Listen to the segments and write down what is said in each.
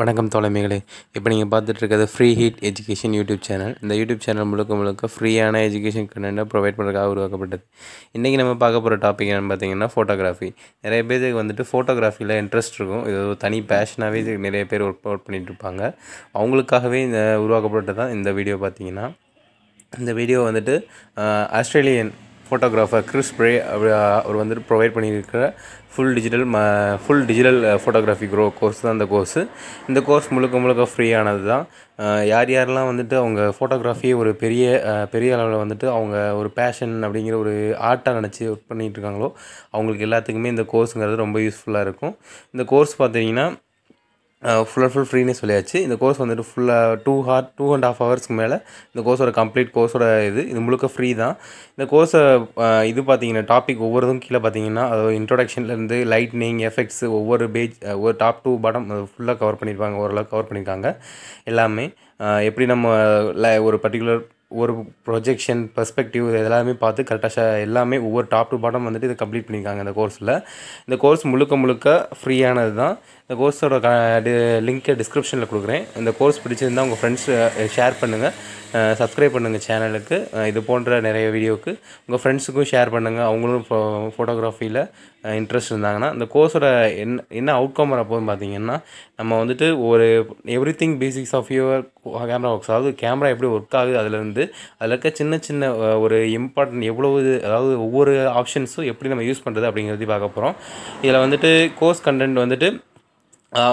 வணக்கம் தோழமைகளே. இப்போ நீங்கள் பார்த்துட்டு இருக்கிறது free heat education YouTube channel. இந்த யூடியூப் சேனல் முழுக்க ஃப்ரீயான எஜுகேஷன் கண்டென்ட்டை ப்ரொவைட் பண்ணுறதுக்காக உருவாக்கப்பட்டது. இன்றைக்கி நம்ம பார்க்க போகிற டாபிக் என்னென்னு பார்த்தீங்கன்னா ஃபோட்டோகிராஃபி. நிறைய பேருக்கு வந்துட்டு ஃபோட்டோகிராஃபியில் இன்ட்ரெஸ்ட் இருக்கும். இது ஒரு தனி பேஷனாகவே நிறைய பேர் ஒர்க் பண்ணிகிட்டு இருப்பாங்க. அவங்களுக்காகவே இந்த உருவாக்கப்பட்டது தான் இந்த வீடியோ. பார்த்தீங்கன்னா இந்த வீடியோ வந்துட்டு ஆஸ்திரேலியன் ஃபோட்டோகிராஃபர் கிறிஸ் பிரே அவர் வந்துட்டு ப்ரொவைட் பண்ணியிருக்கிற ஃபுல் டிஜிட்டல் ஃபோட்டோகிராஃபி கோர்ஸ் தான் இந்த கோர்ஸு. இந்த கோர்ஸ் முழுக்க ஃப்ரீயானது தான். யாரெல்லாம் வந்துட்டு அவங்க ஃபோட்டோகிராஃபியை ஒரு பெரிய அளவில் வந்துட்டு அவங்க ஒரு பேஷன் அப்படிங்கிற ஒரு ஆர்ட்டாக நினச்சி ஒர்க் பண்ணிகிட்டு இருக்காங்களோ அவங்களுக்கு எல்லாத்துக்குமே இந்த கோர்ஸுங்கிறது ரொம்ப யூஸ்ஃபுல்லாக இருக்கும். இந்த கோர்ஸ் பார்த்தீங்கன்னா ஃபுல் அண்ட் ஃபுல் ஃப்ரீனே சொல்லியாச்சு. இந்த கோர்ஸ் வந்துட்டு ஃபுல்லாக 2.5 ஹவர்ஸ்க்கு மேலே இந்த கோர்ஸோட கம்ப்ளீட் கோர்ஸோட இது முழுக்க ஃப்ரீ தான். இந்த கோர்ஸை இது பார்த்தீங்கன்னா டாபிக் ஒவ்வொருதும் கீழே பார்த்தீங்கன்னா அதாவது இன்ட்ரோடக்ஷன்லேருந்து லைட்னிங் எஃபெக்ட்ஸ் ஒவ்வொரு டாப் டு பாட்டம் ஃபுல்லாக கவர் பண்ணியிருப்பாங்க. ஓரளவுக்கு கவர் பண்ணியிருக்காங்க எல்லாமே. எப்படி நம்ம ஒரு பர்டிகுலர் ஒரு ப்ரொஜெக்ஷன் பெர்ஸ்பெக்டிவ் எல்லாமே பார்த்து கரெக்டாக எல்லாமே ஒவ்வொரு டாப் டு பாட்டம் வந்துட்டு இதை கம்ப்ளீட் பண்ணியிருக்காங்க இந்த கோர்ஸில். இந்த கோர்ஸ் முழுக்க ஃப்ரீயானது தான். இந்த கோர்ஸோட லிங்க்கை டிஸ்கிரிப்ஷனில் கொடுக்குறேன். இந்த கோர்ஸ் பிடிச்சிருந்தால் உங்கள் ஃப்ரெண்ட்ஸ் ஷேர் பண்ணுங்கள், சப்ஸ்கிரைப் பண்ணுங்கள் சேனலுக்கு. இது போன்ற நிறைய வீடியோவுக்கு உங்கள் ஃப்ரெண்ட்ஸுக்கும் ஷேர் பண்ணுங்கள். அவங்களும் ஃபோட்டோகிராஃபியில் இன்ட்ரெஸ்ட் இருந்தாங்கன்னா இந்த கோர்ஸோட என்ன அவுட்கம் வரப்போகுதுன்னு பார்த்தீங்கன்னா நம்ம வந்துட்டு ஒரு everything basics of your camera works, அதாவது கேமரா எப்படி ஒர்க் ஆகுது அதில் இருக்க சின்ன ஒரு இம்பார்ட்டன்ட் எவ்வளவு, அதாவது ஒவ்வொரு ஆப்ஷன்ஸும் எப்படி நம்ம யூஸ் பண்ணுறது அப்படிங்கிறதையும் பார்க்க போகிறோம். இதில் வந்துட்டு கோர்ஸ் கண்டென்ட் வந்துட்டு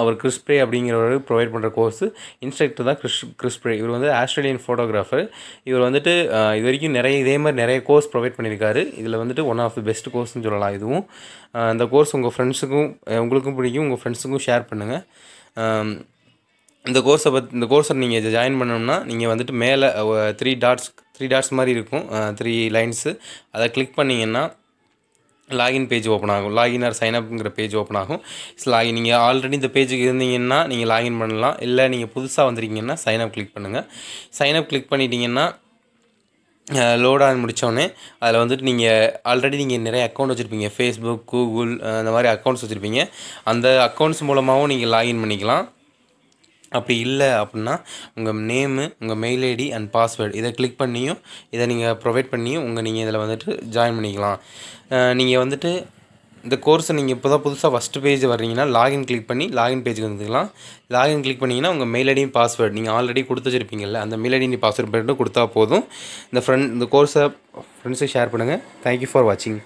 ஒரு கிறிஸ் பிரே அப்படிங்கிறவர் ப்ரொவைட் பண்ணுற கோர்ஸு. இன்ஸ்ட்ரக்டர் தான் கிறிஸ் பிரே. இவர் வந்து ஆஸ்திரேலியன் ஃபோட்டோகிராஃபர். இவர் வந்துட்டு இது வரைக்கும் இதே மாதிரி நிறைய கோர்ஸ் ப்ரொவைட் பண்ணியிருக்காரு. இதில் வந்துட்டு ஒன் ஆஃப் தி பெஸ்ட் கோர்ஸ்னு சொல்லலாம் இதுவும். இந்த கோர்ஸ் உங்கள் ஃப்ரெண்ட்ஸுக்கும் உங்களுக்கும் பிடிக்கும், உங்கள் ஃப்ரெண்ட்ஸுக்கும் ஷேர் பண்ணுங்கள். இந்த கோர்ஸை நீங்கள் ஜாயின் பண்ணணும்னா நீங்கள் வந்துட்டு மேலே 3 டாட்ஸ் மாதிரி இருக்கும், 3 லைன்ஸு. அதை கிளிக் பண்ணிங்கன்னா லாகின் பேஜ் ஓப்பன் ஆகும். லாகின் ஆர் சைன்அப்ங்கிற பேஜ் ஓப்பன் ஆகும். நீங்கள் ஆல்ரெடி இந்த பேஜுக்கு இருந்தீங்கன்னா நீங்கள் லாகின் பண்ணலாம். இல்லை நீங்கள் புதுசாக வந்திருக்கீங்கன்னா சைன்அப் கிளிக் பண்ணுங்கள். சைன்அப் கிளிக் பண்ணிட்டீங்கன்னா லோட் ஆன் முடித்தோடனே அதில் வந்துட்டு நீங்கள் நிறைய அக்கௌண்ட் வச்சுருப்பீங்க. ஃபேஸ்புக், கூகுள் அந்த மாதிரி அக்கௌண்ட்ஸ் வச்சுருப்பீங்க. அந்த அக்கௌண்ட்ஸ் மூலமாகவும் நீங்கள் லாகின் பண்ணிக்கலாம். அப்படி இல்லை அப்படின்னா உங்கள் நேமு, உங்கள் மெயில் ஐடி அண்ட் பாஸ்வேர்டு இதை கிளிக் பண்ணியும் இதை நீங்கள் ப்ரொவைட் பண்ணியும் நீங்கள் இதில் வந்துட்டு ஜாயின் பண்ணிக்கலாம். நீங்கள் வந்துட்டு இந்த கோர்ஸை நீங்கள் இப்போ தான் புதுசாக ஃபஸ்ட்டு பேஜ் வர்றீங்கன்னா லாகின் கிளிக் பண்ணி லாகின் பேஜுக்கு வந்துக்கலாம். லாகின் கிளிக் பண்ணிங்கன்னா உங்கள் மெயில் ஐடியும் பாஸ்வேர்டு நீங்கள் ஆல்ரெடி கொடுத்து வச்சுருப்பீங்கல்ல, அந்த மெயில் ஐடி பாஸ்வேர்டு மட்டும் கொடுத்தா போதும். இந்த கோர்ஸை ஃப்ரெண்ட்ஸுக்கு ஷேர் பண்ணுங்கள். தேங்க்யூ ஃபார் வாட்சிங்.